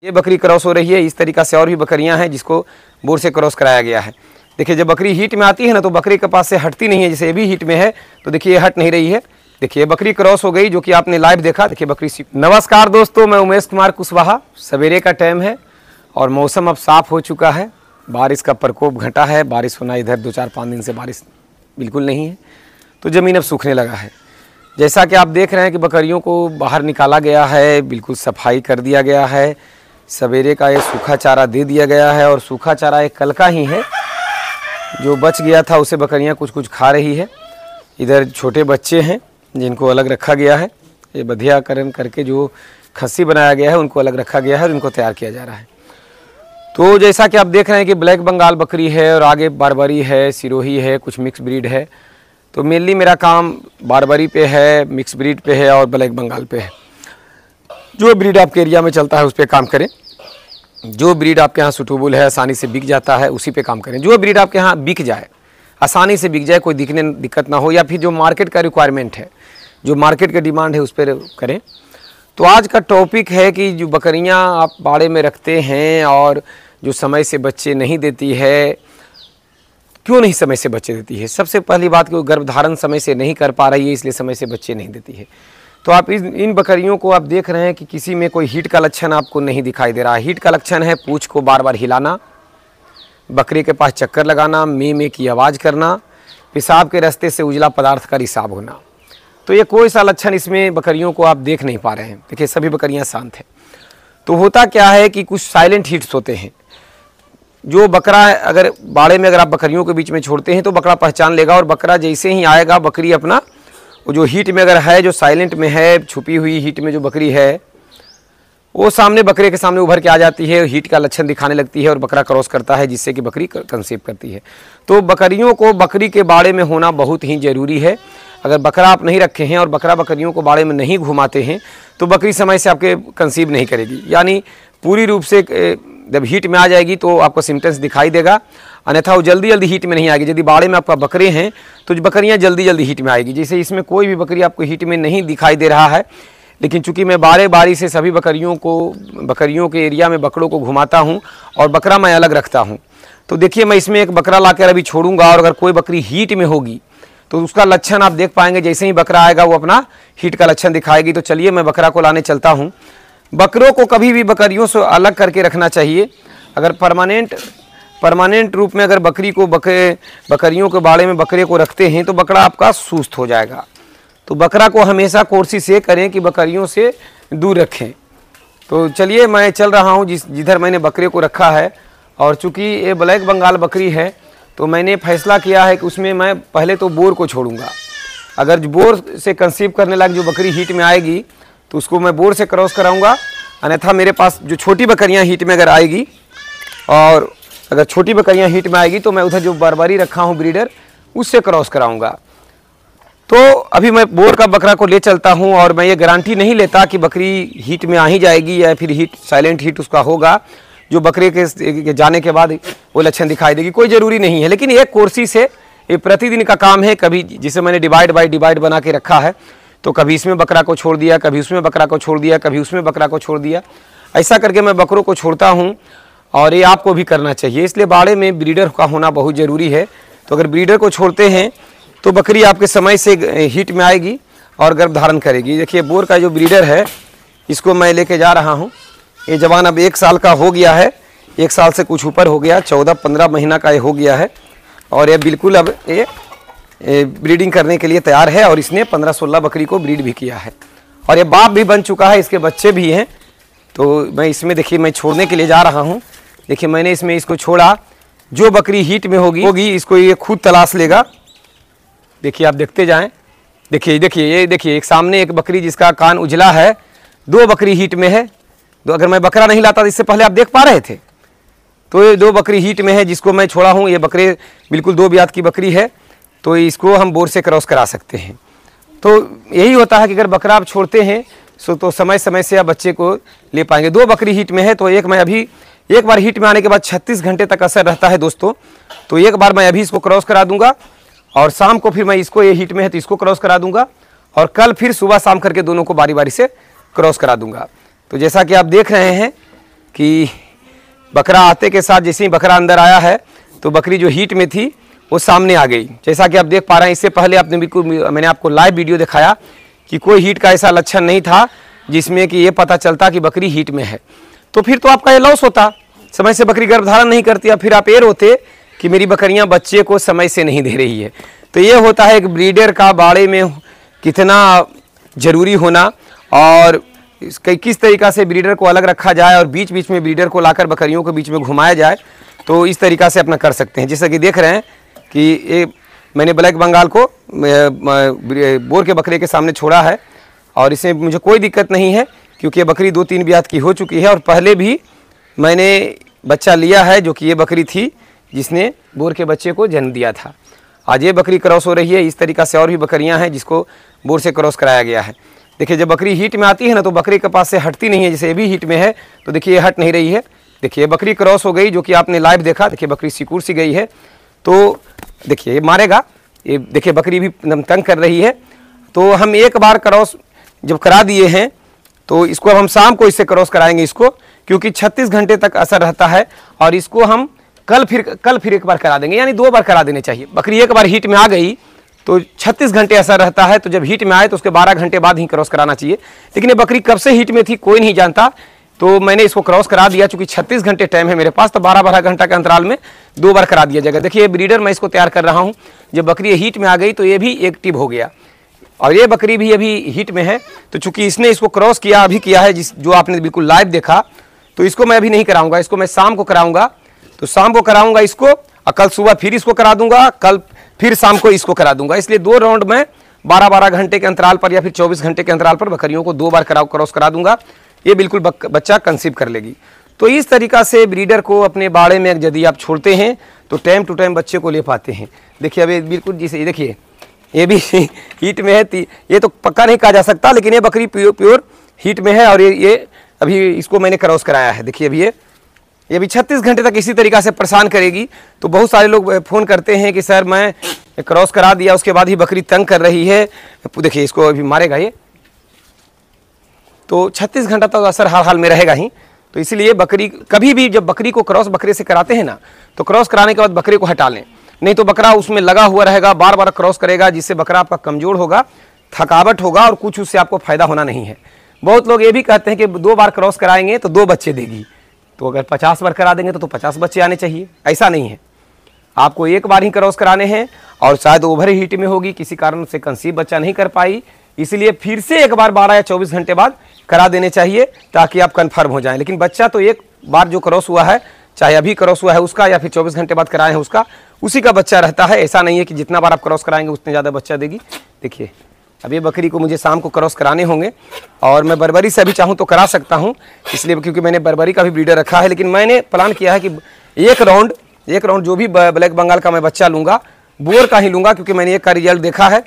ये बकरी क्रॉस हो रही है। इस तरीक़ा से और भी बकरियां हैं जिसको बोर से क्रॉस कराया गया है। देखिए जब बकरी हीट में आती है ना तो बकरी के पास से हटती नहीं है, जैसे ये भी हीट में है तो देखिए ये हट नहीं रही है। देखिए बकरी क्रॉस हो गई जो कि आपने लाइव देखा। देखिए बकरी। नमस्कार दोस्तों, मैं उमेश कुमार कुशवाहा। सवेरे का टाइम है और मौसम अब साफ़ हो चुका है। बारिश का प्रकोप घटा है। बारिश होना इधर 2-4-5 दिन से बारिश बिल्कुल नहीं है, तो ज़मीन अब सूखने लगा है। जैसा कि आप देख रहे हैं कि बकरियों को बाहर निकाला गया है, बिल्कुल सफाई कर दिया गया है। सवेरे का ये सूखा चारा दे दिया गया है और सूखा चारा एक कल का ही है, जो बच गया था उसे बकरियां कुछ कुछ खा रही है। इधर छोटे बच्चे हैं जिनको अलग रखा गया है। ये बधियाकरण करके जो खस्सी बनाया गया है उनको अलग रखा गया है और उनको तैयार किया जा रहा है। तो जैसा कि आप देख रहे हैं कि ब्लैक बंगाल बकरी है और आगे बारबरी है, सिरोही है, कुछ मिक्स ब्रीड है। तो मेनली मेरा काम बारबरी पे है, मिक्स ब्रीड पे है और ब्लैक बंगाल पे है। जो ब्रीड आपके एरिया में चलता है उस पर काम करें। जो ब्रीड आपके यहाँ सूटेबल है, आसानी से बिक जाता है, उसी पे काम करें। जो ब्रीड आपके यहाँ बिक जाए, आसानी से बिक जाए, कोई दिक्कत ना हो, या फिर जो मार्केट का रिक्वायरमेंट है, जो मार्केट का डिमांड है उस पर करें। तो आज का टॉपिक है कि जो बकरियां आप बाड़े में रखते हैं और जो समय से बच्चे नहीं देती है, क्यों नहीं समय से बच्चे देती है। सबसे पहली बात कि वो गर्भधारण समय से नहीं कर पा रही है, इसलिए समय से बच्चे नहीं देती है। तो आप इन बकरियों को आप देख रहे हैं कि किसी में कोई हीट का लक्षण आपको नहीं दिखाई दे रहा है। हीट का लक्षण है पूंछ को बार बार हिलाना, बकरी के पास चक्कर लगाना, में की आवाज़ करना, पेशाब के रास्ते से उजला पदार्थ का रिसाव होना। तो ये कोई सा लक्षण इसमें बकरियों को आप देख नहीं पा रहे हैं। देखिए सभी बकरियां शांत हैं। तो होता क्या है कि कुछ साइलेंट हीट्स होते हैं। जो बकरा अगर बाड़े में अगर आप बकरियों के बीच में छोड़ते हैं तो बकरा पहचान लेगा, और बकरा जैसे ही आएगा बकरी अपना वो जो हीट में अगर है, जो साइलेंट में है, छुपी हुई हीट में जो बकरी है, वो सामने बकरे के सामने उभर के आ जाती है, हीट का लक्षण दिखाने लगती है और बकरा क्रॉस करता है, जिससे कि बकरी कंसीव करती है। तो बकरियों को बकरी के बाड़े में होना बहुत ही ज़रूरी है। अगर बकरा आप नहीं रखे हैं और बकरियों को बाड़े में नहीं घुमाते हैं तो बकरी समय से आपके कंसीव नहीं करेगी। यानी पूरी रूप से जब हीट में आ जाएगी तो आपको सिम्टम्स दिखाई देगा, अन्यथा वो जल्दी जल्दी हीट में नहीं आएगी। यदि बाड़े में आपका बकरे हैं तो बकरियां जल्दी जल्दी हीट में आएगी। जैसे इसमें कोई भी बकरी आपको हीट में नहीं दिखाई दे रहा है, लेकिन चूंकि मैं बारी से सभी बकरियों के एरिया में बकरों को घुमाता हूं और बकरा मैं अलग रखता हूं। तो देखिए मैं इसमें एक बकरा लाकर अभी छोड़ूंगा और अगर कोई बकरी हीट में होगी तो उसका लक्षण आप देख पाएंगे। जैसे ही बकरा आएगा वो अपना हीट का लक्षण दिखाएगी। तो चलिए मैं बकरा को लाने चलता हूँ। बकरों को कभी भी बकरियों से अलग करके रखना चाहिए। अगर परमानेंट रूप में अगर बकरियों के बाड़े में बकरे को रखते हैं तो बकरा आपका सुस्त हो जाएगा। तो बकरा को हमेशा कोशिश ये करें कि बकरियों से दूर रखें। तो चलिए मैं चल रहा हूँ जिधर मैंने बकरे को रखा है, और चूँकि ये ब्लैक बंगाल बकरी है तो मैंने फैसला किया है कि उसमें मैं पहले तो बोर को छोड़ूंगा। अगर बोर से कंसीव करने लग जो बकरी हीट में आएगी तो उसको मैं बोर से क्रॉस कराऊंगा, अन्यथा मेरे पास जो छोटी बकरियां हीट में अगर आएगी, और अगर छोटी बकरियां हीट में आएगी तो मैं उधर जो बारबरी रखा हूं ब्रीडर उससे क्रॉस कराऊंगा। तो अभी मैं बोर का बकरा को ले चलता हूं और मैं ये गारंटी नहीं लेता कि बकरी हीट में आ ही जाएगी या फिर साइलेंट हीट उसका होगा जो बकरे के जाने के बाद वो लक्षण दिखाई देगी। कोई ज़रूरी नहीं है, लेकिन एक कोशिश है, ये प्रतिदिन का काम है। कभी जिसे मैंने डिवाइड बाय डिवाइड बना के रखा है, तो कभी इसमें बकरा को छोड़ दिया, कभी उसमें बकरा को छोड़ दिया, कभी उसमें बकरा को छोड़ दिया। ऐसा करके मैं बकरों को छोड़ता हूँ और ये आपको भी करना चाहिए। इसलिए बाड़े में ब्रीडर का होना बहुत ज़रूरी है। तो अगर ब्रीडर को छोड़ते हैं तो बकरी आपके समय से हीट में आएगी और गर्भ धारण करेगी। देखिए बोर का जो ब्रीडर है इसको मैं लेके जा रहा हूँ। ये जवान अब 1 साल का हो गया है, 1 साल से कुछ ऊपर हो गया, 14-15 महीना का ये हो गया है, और ये बिल्कुल अब ये ब्रीडिंग करने के लिए तैयार है। और इसने 15-16 बकरी को ब्रीड भी किया है और ये बाप भी बन चुका है, इसके बच्चे भी हैं। तो मैं इसमें देखिए मैं छोड़ने के लिए जा रहा हूँ। देखिए मैंने इसमें इसको छोड़ा। जो बकरी हीट में होगी इसको ये खुद तलाश लेगा। देखिए आप देखते जाएं। देखिए एक सामने एक बकरी जिसका कान उजला है, 2 बकरी हीट में है। तो अगर मैं बकरा नहीं लाता तो इससे पहले आप देख पा रहे थे। तो ये 2 बकरी हीट में है जिसको मैं छोड़ा हूँ। ये बकरे बिल्कुल 2 ब्यात की बकरी है, तो इसको हम बोर से क्रॉस करा सकते हैं। तो यही होता है कि अगर बकरा आप छोड़ते हैं तो समय समय से आप बच्चे को ले पाएंगे। 2 बकरी हीट में है, तो एक बार हीट में आने के बाद 36 घंटे तक असर रहता है दोस्तों। तो एक बार मैं अभी इसको क्रॉस करा दूंगा और शाम को फिर मैं इसको, ये हीट में है तो इसको क्रॉस करा दूंगा, और कल फिर सुबह शाम करके दोनों को बारी बारी से क्रॉस करा दूंगा। तो जैसा कि आप देख रहे हैं कि बकरा आते के साथ जैसे ही बकरा अंदर आया है तो बकरी जो हीट में थी वो सामने आ गई। जैसा कि आप देख पा रहे हैं, इससे पहले आपने बिल्कुल मैंने आपको लाइव वीडियो दिखाया कि कोई हीट का ऐसा लक्षण नहीं था जिसमें कि ये पता चलता कि बकरी हीट में है। तो फिर तो आपका ये लॉस होता, समय से बकरी गर्भधारण नहीं करती, अब फिर आप ये रोते कि मेरी बकरियां बच्चे को समय से नहीं दे रही है। तो ये होता है एक ब्रीडर का बाड़े में कितना ज़रूरी होना और किस तरीक़ा से ब्रीडर को अलग रखा जाए और बीच बीच में ब्रीडर को लाकर बकरियों के बीच में घुमाया जाए। तो इस तरीक़ा से अपना कर सकते हैं। जैसा कि देख रहे हैं कि ये मैंने ब्लैक बंगाल को बोर के बकरे के सामने छोड़ा है और इसमें मुझे कोई दिक्कत नहीं है क्योंकि ये बकरी 2-3 ब्यात की हो चुकी है और पहले भी मैंने बच्चा लिया है जो कि ये बकरी थी जिसने बोर के बच्चे को जन्म दिया था। आज ये बकरी क्रॉस हो रही है। इस तरीक़ा से और भी बकरियां हैं जिसको बोर से क्रॉस कराया गया है। देखिए जब बकरी हीट में आती है ना तो बकरी के पास से हटती नहीं है। जैसे ये भी हीट में है तो देखिए ये हट नहीं रही है। देखिए बकरी क्रॉस हो गई जो कि आपने लाइव देखा। देखिए बकरी सिकुड़ सी गई है तो देखिए ये मारेगा। ये देखिए बकरी भी तंग कर रही है। तो हम एक बार क्रॉस जब करा दिए हैं तो इसको अब हम शाम को इससे क्रॉस कराएंगे इसको, क्योंकि 36 घंटे तक असर रहता है और इसको हम कल फिर एक बार करा देंगे, यानी 2 बार करा देने चाहिए। बकरी एक बार हीट में आ गई तो 36 घंटे असर रहता है, तो जब हीट में आए तो उसके 12 घंटे बाद ही क्रॉस कराना चाहिए। लेकिन ये बकरी कब से हीट में थी कोई नहीं जानता, तो मैंने इसको क्रॉस करा दिया। चूंकि 36 घंटे टाइम है मेरे पास तो 12-12 घंटा के अंतराल में 2 बार करा दिया जाएगा। देखिए ब्रीडर मैं इसको तैयार कर रहा हूँ। जब बकरी हीट में आ गई तो ये भी एक्टिव हो गया और ये बकरी भी अभी हीट में है। तो चूंकि इसने इसको क्रॉस किया अभी किया है जो आपने बिल्कुल लाइव देखा, तो इसको मैं अभी नहीं कराऊंगा, इसको मैं शाम को कराऊंगा। तो शाम को कराऊंगा इसको और कल सुबह फिर इसको करा दूंगा, कल फिर शाम को इसको करा दूंगा। इसलिए 2 राउंड में 12-12 घंटे के अंतराल पर या फिर 24 घंटे के अंतराल पर बकरियों को 2 बार क्रॉस करा दूंगा। ये बिल्कुल बच्चा कंसीव कर लेगी। तो इस तरीका से ब्रीडर को अपने बाड़े में यदि आप छोड़ते हैं तो टाइम टू टाइम बच्चे को ले पाते हैं। देखिए अभी बिल्कुल जिसे देखिए ये भी हीट में है। ये तो पक्का नहीं कहा जा सकता, लेकिन ये बकरी प्योर हीट में है और ये अभी इसको मैंने क्रॉस कराया है। देखिए अभी ये भी 36 घंटे तक इसी तरीक़ा से परेशान करेगी। तो बहुत सारे लोग फ़ोन करते हैं कि सर मैं क्रॉस करा दिया उसके बाद ही बकरी तंग कर रही है। देखिए इसको अभी मारेगा ये, तो 36 घंटा तक असर हर हाल में रहेगा ही। तो इसलिए बकरी कभी भी जब बकरी को क्रॉस बकरे से कराते हैं ना तो क्रॉस कराने के बाद बकरे को हटा लें, नहीं तो बकरा उसमें लगा हुआ रहेगा, बार बार क्रॉस करेगा, जिससे बकरा आपका कमज़ोर होगा, थकावट होगा और कुछ उससे आपको फ़ायदा होना नहीं है। बहुत लोग ये भी कहते हैं कि 2 बार क्रॉस कराएंगे तो 2 बच्चे देगी। तो अगर 50 बार करा देंगे तो 50 बच्चे आने चाहिए, ऐसा नहीं है। आपको एक बार ही क्रॉस कराने हैं और शायद ओवर हीट में होगी, किसी कारण से कंसीव बच्चा नहीं कर पाई, इसलिए फिर से एक बार 12 या 24 घंटे बाद करा देने चाहिए ताकि आप कंफर्म हो जाएं। लेकिन बच्चा तो एक बार जो क्रॉस हुआ है, चाहे अभी क्रॉस हुआ है उसका या फिर 24 घंटे बाद कराए हैं उसका, उसी का बच्चा रहता है। ऐसा नहीं है कि जितना बार आप क्रॉस कराएंगे उतने ज़्यादा बच्चा देगी। देखिए अब ये बकरी को मुझे शाम को क्रॉस कराने होंगे और मैं बर्बरी से अभी चाहूँ तो करा सकता हूँ, इसलिए क्योंकि मैंने बर्बरी का भी ब्रीडर रखा है। लेकिन मैंने प्लान किया है कि एक राउंड जो भी ब्लैक बंगाल का मैं बच्चा लूँगा बोर का ही लूँगा, क्योंकि मैंने एक का रिजल्ट देखा है।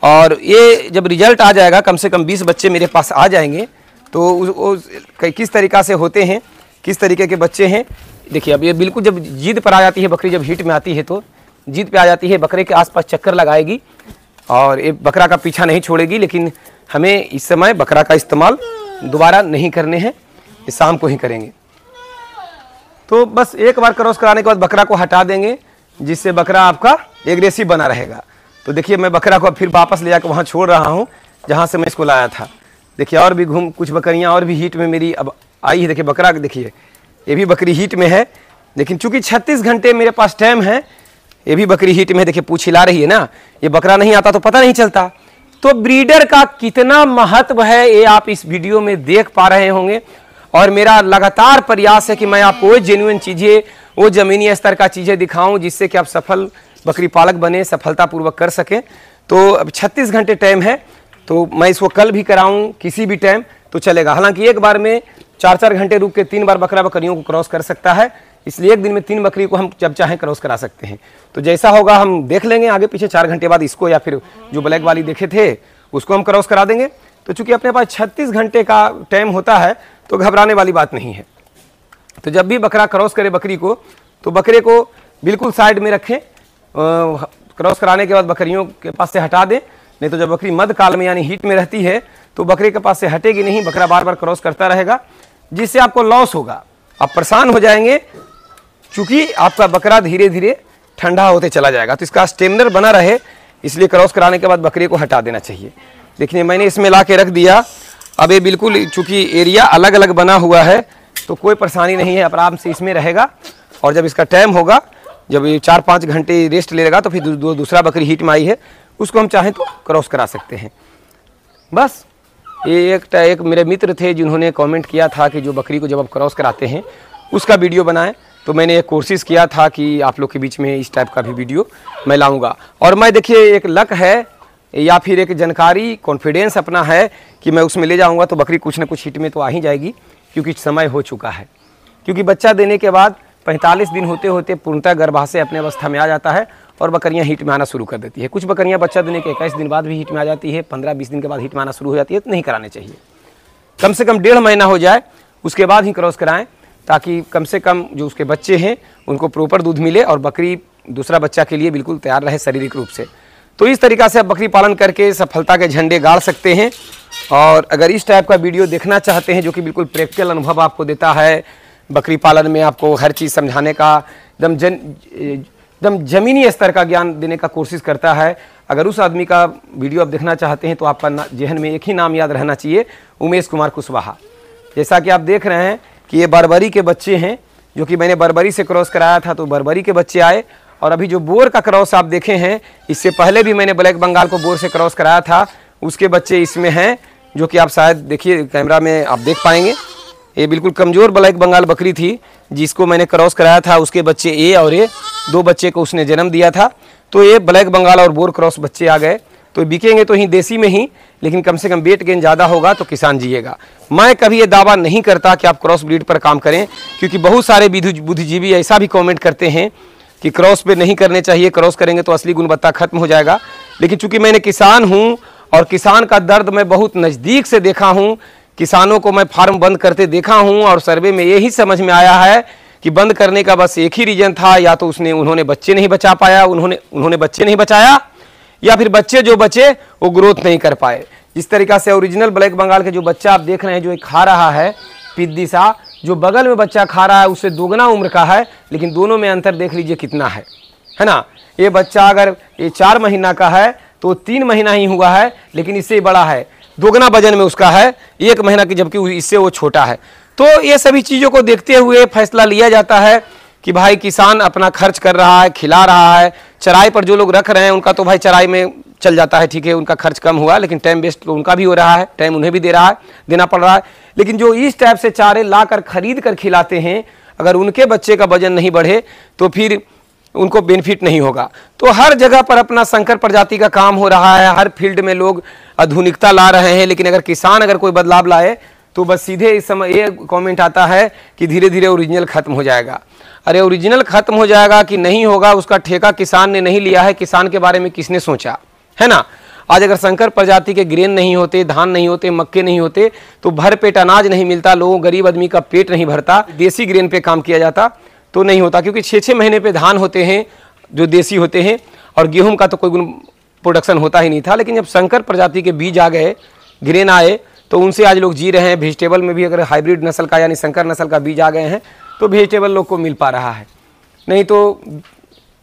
और ये जब रिजल्ट आ जाएगा, कम से कम 20 बच्चे मेरे पास आ जाएंगे, तो किस तरीक़ा से होते हैं, किस तरीके के बच्चे हैं। देखिए अब ये बिल्कुल जब जिद पर आ जाती है बकरी, जब हीट में आती है तो जिद पे आ जाती है, बकरे के आसपास चक्कर लगाएगी और ये बकरा का पीछा नहीं छोड़ेगी। लेकिन हमें इस समय बकरा का इस्तेमाल दोबारा नहीं करने हैं, शाम को ही करेंगे। तो बस एक बार क्रॉस कराने के बाद बकरा को हटा देंगे, जिससे बकरा आपका एग्रेसिव बना रहेगा। तो देखिए मैं बकरा को फिर वापस ले जाकर वहाँ छोड़ रहा हूँ जहाँ से मैं इसको लाया था। देखिए और भी कुछ बकरियाँ और भी हीट में मेरी अब आई है। देखिए बकरा देखिए ये भी बकरी हीट में है, लेकिन चूंकि 36 घंटे मेरे पास टाइम है, ये भी बकरी हीट में। देखिए पूछ हिला रही है ना, ये बकरा नहीं आता तो पता नहीं चलता। तो ब्रीडर का कितना महत्व है ये आप इस वीडियो में देख पा रहे होंगे। और मेरा लगातार प्रयास है कि मैं आपको वो जेन्युइन चीज़ें, वो ज़मीनी स्तर का चीज़ें दिखाऊं जिससे कि आप सफल बकरी पालक बने, सफलतापूर्वक कर सकें। तो अब 36 घंटे टाइम है, तो मैं इसको कल भी कराऊं किसी भी टाइम तो चलेगा। हालांकि एक बार में 4-4 घंटे रुक के 3 बार बकरियों को क्रॉस कर सकता है, इसलिए एक दिन में 3 बकरी को हम जब चाहें क्रॉस करा सकते हैं। तो जैसा होगा हम देख लेंगे आगे पीछे, 4 घंटे बाद इसको या फिर जो ब्लैक वाली देखे थे उसको हम क्रॉस करा देंगे। तो चूंकि अपने पास 36 घंटे का टाइम होता है तो घबराने वाली बात नहीं है। तो जब भी बकरा क्रॉस करे बकरी को, तो बकरे को बिल्कुल साइड में रखें, क्रॉस कराने के बाद बकरियों के पास से हटा दें। नहीं तो जब बकरी मध्य काल में यानी हीट में रहती है तो बकरे के पास से हटेगी नहीं, बकरा बार बार क्रॉस करता रहेगा, जिससे आपको लॉस होगा। आप परेशान हो जाएंगे, क्योंकि आपका बकरा धीरे धीरे ठंडा होते चला जाएगा। तो इसका स्टेमिनर बना रहे, इसलिए क्रॉस कराने के बाद बकरे को हटा देना चाहिए। देखिए मैंने इसमें ला के रख दिया। अब ये बिल्कुल, चूँकि एरिया अलग अलग बना हुआ है तो कोई परेशानी नहीं है, आराम से इसमें रहेगा। और जब इसका टाइम होगा, जब ये 4-5 घंटे रेस्ट ले लेगा, तो फिर दूसरा बकरी हीट में आई है उसको हम चाहें तो क्रॉस करा सकते हैं। बस ये एक मेरे मित्र थे जिन्होंने कमेंट किया था कि जो बकरी को जब आप क्रॉस कराते हैं उसका वीडियो बनाएं, तो मैंने एक कोशिश किया था कि आप लोग के बीच में इस टाइप का भी वीडियो मैं लाऊंगा। और मैं देखिए एक लक है या फिर एक जानकारी, कॉन्फिडेंस अपना है कि मैं उसमें ले जाऊंगा तो बकरी कुछ ना कुछ हिट में तो आ ही जाएगी, क्योंकि समय हो चुका है। क्योंकि बच्चा देने के बाद 45 दिन होते होते पूर्णतः गर्भाशय अपने अवस्था में आ जाता है और बकरियां हिट में आना शुरू कर देती है। कुछ बकरियां बच्चा देने के 21 दिन बाद भी हिट में आ जाती है, 15-20 दिन के बाद हिट में आना शुरू हो जाती है। तो नहीं कराने चाहिए, कम से कम 1.5 महीना हो जाए उसके बाद ही क्रॉस कराएं, ताकि कम से कम जो उसके बच्चे हैं उनको प्रॉपर दूध मिले और बकरी दूसरा बच्चा के लिए बिल्कुल तैयार रहे शारीरिक रूप से। तो इस तरीक़ा से आप बकरी पालन करके सफलता के झंडे गाड़ सकते हैं। और अगर इस टाइप का वीडियो देखना चाहते हैं जो कि बिल्कुल प्रैक्टिकल अनुभव आपको देता है, बकरी पालन में आपको हर चीज़ समझाने का, एकदम ज़मीनी स्तर का ज्ञान देने का कोशिश करता है, अगर उस आदमी का वीडियो आप देखना चाहते हैं तो आपका जहन में एक ही नाम याद रहना चाहिए, उमेश कुमार कुशवाहा। जैसा कि आप देख रहे हैं कि ये बर्बरी के बच्चे हैं, जो कि मैंने बर्बरी से क्रॉस कराया था तो बर्बरी के बच्चे आए। और अभी जो बोर का क्रॉस आप देखे हैं, इससे पहले भी मैंने ब्लैक बंगाल को बोर से क्रॉस कराया था, उसके बच्चे इसमें हैं, जो कि आप शायद देखिए कैमरा में आप देख पाएंगे। ये बिल्कुल कमज़ोर ब्लैक बंगाल बकरी थी जिसको मैंने क्रॉस कराया था, उसके बच्चे ए और ए 2 बच्चे को उसने जन्म दिया था। तो ये ब्लैक बंगाल और बोर क्रॉस बच्चे आ गए, तो बिकेंगे तो ही देसी में ही, लेकिन कम से कम वेट गेन ज़्यादा होगा तो किसान जिएगा। मैं कभी ये दावा नहीं करता कि आप क्रॉस ब्रीड पर काम करें, क्योंकि बहुत सारे बुद्धिजीवी ऐसा भी कमेंट करते हैं कि क्रॉस पे नहीं करने चाहिए, क्रॉस करेंगे तो असली गुणवत्ता खत्म हो जाएगा। लेकिन चूंकि मैंने किसान हूँ और किसान का दर्द मैं बहुत नज़दीक से देखा हूँ, किसानों को मैं फार्म बंद करते देखा हूँ, और सर्वे में यही समझ में आया है कि बंद करने का बस एक ही रीज़न था, या तो उन्होंने बच्चे नहीं बचा पाया, उन्होंने बच्चे नहीं बचाया, या फिर बच्चे जो बचे वो ग्रोथ नहीं कर पाए। जिस तरीक़ा से ओरिजिनल ब्लैक बंगाल के जो बच्चा आप देख रहे हैं, जो खा रहा है पिद्दिसा, जो बगल में बच्चा खा रहा है उससे 2 गुना उम्र का है, लेकिन दोनों में अंतर देख लीजिए कितना है ना। ये बच्चा अगर ये 4 महीना का है तो 3 महीना ही हुआ है, लेकिन इससे बड़ा है, 2 गुना वजन में उसका है 1 महीना की, जबकि इससे वो छोटा है। तो ये सभी चीज़ों को देखते हुए फैसला लिया जाता है कि भाई किसान अपना खर्च कर रहा है, खिला रहा है। चराई पर जो लोग रख रहे हैं उनका तो भाई चराई में चल जाता है, ठीक है, उनका खर्च कम हुआ, लेकिन टाइम वेस्ट तो उनका भी हो रहा है, टाइम उन्हें भी देना पड़ रहा है। लेकिन जो इस टाइप से चारे ला कर खरीद कर खिलाते हैं, अगर उनके बच्चे का वजन नहीं बढ़े तो फिर उनको बेनिफिट नहीं होगा। तो हर जगह पर अपना संकर प्रजाति का काम हो रहा है, हर फील्ड में लोग आधुनिकता ला रहे हैं, लेकिन अगर किसान अगर कोई बदलाव लाए तो बस सीधे इस समय ये कमेंट आता है कि धीरे धीरे ओरिजिनल खत्म हो जाएगा। अरे ओरिजिनल खत्म हो जाएगा कि नहीं होगा, उसका ठेका किसान ने नहीं लिया है, किसान के बारे में किसने सोचा है ना। आज अगर संकर प्रजाति के ग्रेन नहीं होते, धान नहीं होते, मक्के नहीं होते, तो भर पेट अनाज नहीं मिलता, लोगों गरीब आदमी का पेट नहीं भरता, देसी ग्रेन पे काम किया जाता तो नहीं होता। क्योंकि 6-6 महीने पे धान होते हैं जो देसी होते हैं, और गेहूं का तो कोई प्रोडक्शन होता ही नहीं था। लेकिन जब संकर प्रजाति के बीज आ गए, ग्रेन आए, तो उनसे आज लोग जी रहे हैं। वेजिटेबल में भी अगर हाइब्रिड नस्ल का यानी संकर नस्ल का बीज आ गए हैं तो वेजिटेबल लोग को मिल पा रहा है, नहीं तो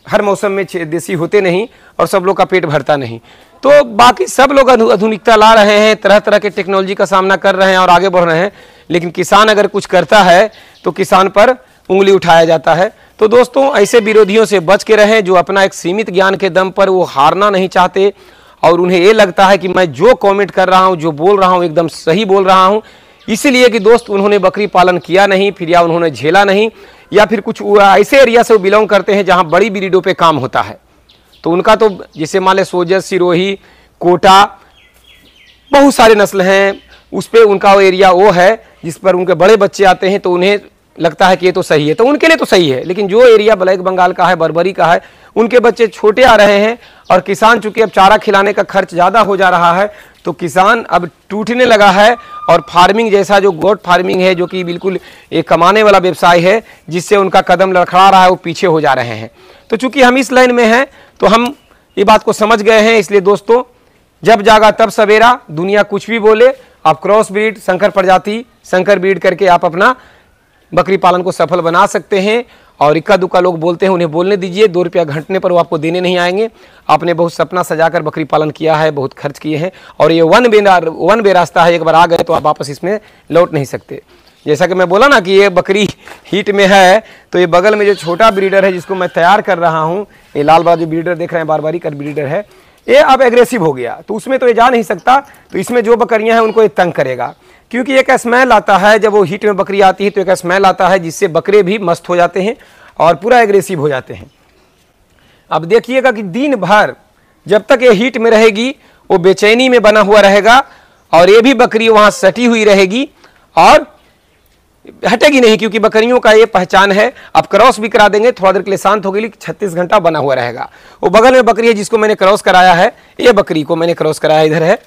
हर मौसम में देसी होते नहीं और सब लोग का पेट भरता नहीं। तो बाकी सब लोग आधुनिकता ला रहे हैं, तरह तरह के टेक्नोलॉजी का सामना कर रहे हैं और आगे बढ़ रहे हैं, लेकिन किसान अगर कुछ करता है तो किसान पर उंगली उठाया जाता है। तो दोस्तों ऐसे विरोधियों से बच के रहें, जो अपना एक सीमित ज्ञान के दम पर वो हारना नहीं चाहते और उन्हें ये लगता है कि मैं जो कमेंट कर रहा हूँ, जो बोल रहा हूँ एकदम सही बोल रहा हूँ, इसलिए कि दोस्त उन्होंने बकरी पालन किया नहीं, फिर या उन्होंने झेला नहीं, या फिर कुछ ऐसे एरिया से वो बिलोंग करते हैं जहाँ बड़ी ब्रीडों पे काम होता है। तो उनका तो जैसे मान लें सोजस, सिरोही, कोटा, बहुत सारे नस्ल हैं, उस पर उनका वो एरिया वो है जिस पर उनके बड़े बच्चे आते हैं, तो उन्हें लगता है कि ये तो सही है, तो उनके लिए तो सही है। लेकिन जो एरिया ब्लैक बंगाल का है, बर्बरी का है, उनके बच्चे छोटे आ रहे हैं, और किसान चूंकि अब चारा खिलाने का खर्च ज़्यादा हो जा रहा है, तो किसान अब टूटने लगा है। और फार्मिंग जैसा जो गोट फार्मिंग है, जो कि बिल्कुल एक कमाने वाला व्यवसाय है, जिससे उनका कदम लड़खड़ा रहा है, वो पीछे हो जा रहे हैं। तो चूंकि हम इस लाइन में हैं तो हम ये बात को समझ गए हैं। इसलिए दोस्तों, जब जागा तब सवेरा, दुनिया कुछ भी बोले, आप क्रॉस ब्रीड, संकर प्रजाति, संकर ब्रीड करके आप अपना बकरी पालन को सफल बना सकते हैं। और इक्का दुक्का लोग बोलते हैं, उन्हें बोलने दीजिए, 2 रुपया घंटने पर वो आपको देने नहीं आएंगे। आपने बहुत सपना सजाकर बकरी पालन किया है, बहुत खर्च किए हैं, और ये वन वे रास्ता है, एक बार आ गए तो आप वापस इसमें लौट नहीं सकते। जैसा कि मैं बोला ना कि ये बकरी हीट में है, तो ये बगल में जो छोटा ब्रीडर है जिसको मैं तैयार कर रहा हूँ, ये लाल वाला जो ब्रीडर देख रहे हैं, बारबारी का ब्रीडर है, ये अब एग्रेसिव हो गया, तो उसमें तो ये जा नहीं सकता। तो इसमें जो बकरियां हैं उनको ये तंग करेगा, क्योंकि एक स्मेल आता है जब वो हीट में बकरी आती है, तो एक स्मेल आता है जिससे बकरे भी मस्त हो जाते हैं और पूरा एग्रेसिव हो जाते हैं। अब देखिएगा कि दिन भर जब तक ये हीट में रहेगी वो बेचैनी में बना हुआ रहेगा, और ये भी बकरी वहां सटी हुई रहेगी और हटेगी नहीं, क्योंकि बकरियों का ये पहचान है। अब क्रॉस भी करा देंगे, थोड़ा देर के लिए शांत होगी, लेकिन 36 घंटा बना हुआ रहेगा। वो बगल में बकरी है जिसको मैंने क्रॉस कराया है, ये बकरी को मैंने क्रॉस कराया इधर है।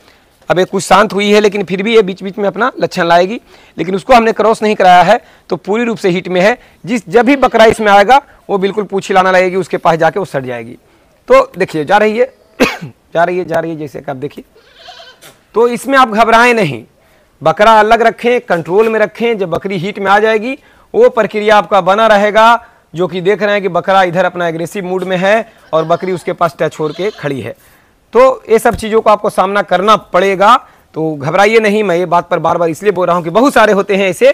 अब ये कुछ शांत हुई है, लेकिन फिर भी ये बीच बीच में अपना लक्षण लाएगी, लेकिन उसको हमने क्रॉस नहीं कराया है, तो पूरी रूप से हीट में है। जब भी बकरा इसमें आएगा वो बिल्कुल पूछ हिलाना लगेगी, उसके पास जाके वो सट जाएगी। तो देखिए जा रही है जा रही है, जैसे कि आप देखिए। तो इसमें आप घबराएं नहीं, बकरा अलग रखें, कंट्रोल में रखें। जब बकरी हीट में आ जाएगी वो प्रक्रिया आपका बना रहेगा, जो कि देख रहे हैं कि बकरा इधर अपना एग्रेसिव मूड में है और बकरी उसके पास टच छोड़ के खड़ी है। तो ये सब चीज़ों को आपको सामना करना पड़ेगा, तो घबराइए नहीं। मैं ये बात पर बार बार इसलिए बोल रहा हूँ कि बहुत सारे होते हैं ऐसे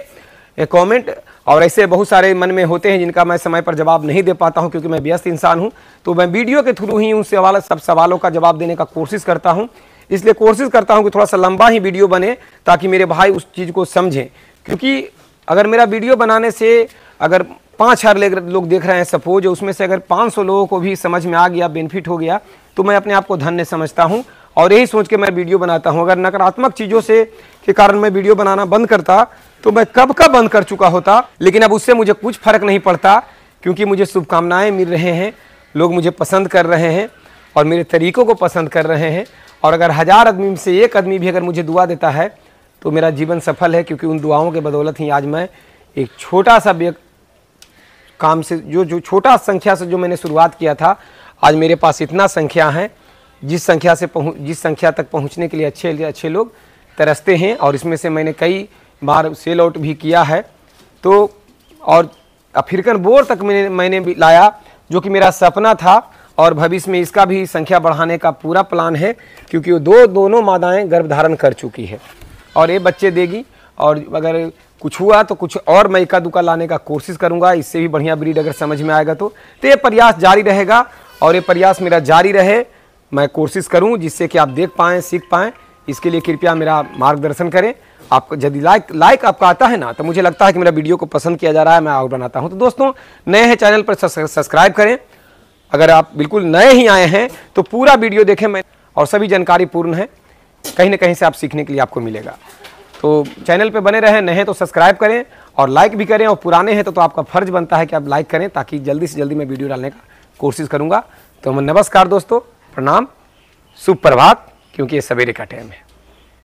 कमेंट, और ऐसे बहुत सारे मन में होते हैं जिनका मैं समय पर जवाब नहीं दे पाता हूँ, क्योंकि मैं व्यस्त इंसान हूँ। तो मैं वीडियो के थ्रू ही उन सब सवालों का जवाब देने का कोशिश करता हूँ। इसलिए कोशिश करता हूँ कि थोड़ा सा लंबा ही वीडियो बने, ताकि मेरे भाई उस चीज़ को समझें। क्योंकि अगर मेरा वीडियो बनाने से अगर 5000 लोग देख रहे हैं सपोज, उसमें से अगर 500 लोगों को भी समझ में आ गया, बेनिफिट हो गया, तो मैं अपने आप को धन्य समझता हूं, और यही सोच के मैं वीडियो बनाता हूं। अगर नकारात्मक चीज़ों से के कारण मैं वीडियो बनाना बंद करता तो मैं कब का बंद कर चुका होता। लेकिन अब उससे मुझे कुछ फर्क नहीं पड़ता, क्योंकि मुझे शुभकामनाएं मिल रहे हैं, लोग मुझे पसंद कर रहे हैं और मेरे तरीकों को पसंद कर रहे हैं। और अगर 1000 आदमी में से 1 आदमी भी अगर मुझे दुआ देता है तो मेरा जीवन सफल है, क्योंकि उन दुआओं के बदौलत ही आज मैं एक छोटा सा काम से जो छोटा संख्या से जो मैंने शुरुआत किया था, आज मेरे पास इतना संख्या है जिस संख्या तक पहुंचने के लिए अच्छे लोग तरसते हैं। और इसमें से मैंने कई बार सेल आउट भी किया है। तो और अफ्रीकन बोर तक मैंने भी लाया, जो कि मेरा सपना था, और भविष्य में इसका भी संख्या बढ़ाने का पूरा प्लान है, क्योंकि वो दोनों मादाएं गर्भधारण कर चुकी है और ये बच्चे देगी। और अगर कुछ हुआ तो कुछ और मैं इक्का दुक्का लाने का कोशिश करूंगा, इससे भी बढ़िया ब्रीड अगर समझ में आएगा तो ये प्रयास जारी रहेगा। और ये प्रयास मेरा जारी रहे, मैं कोशिश करूं जिससे कि आप देख पाएँ, सीख पाएँ। इसके लिए कृपया मेरा मार्गदर्शन करें। आपको यदि लाइक आपका आता है ना, तो मुझे लगता है कि मेरा वीडियो को पसंद किया जा रहा है, मैं और बनाता हूं। तो दोस्तों, नए हैं चैनल पर सब्सक्राइब करें। अगर आप बिल्कुल नए ही आए हैं तो पूरा वीडियो देखें, मैं और सभी जानकारी पूर्ण है, कहीं ना कहीं से आप सीखने के लिए आपको मिलेगा। तो चैनल पे बने रहें, नए हैं तो सब्सक्राइब करें और लाइक भी करें, और पुराने हैं तो आपका फर्ज बनता है कि आप लाइक करें, ताकि जल्दी से जल्दी मैं वीडियो डालने का कोशिश करूँगा। तो नमस्कार दोस्तों, प्रणाम, शुभ प्रभात, क्योंकि ये सवेरे का टाइम है।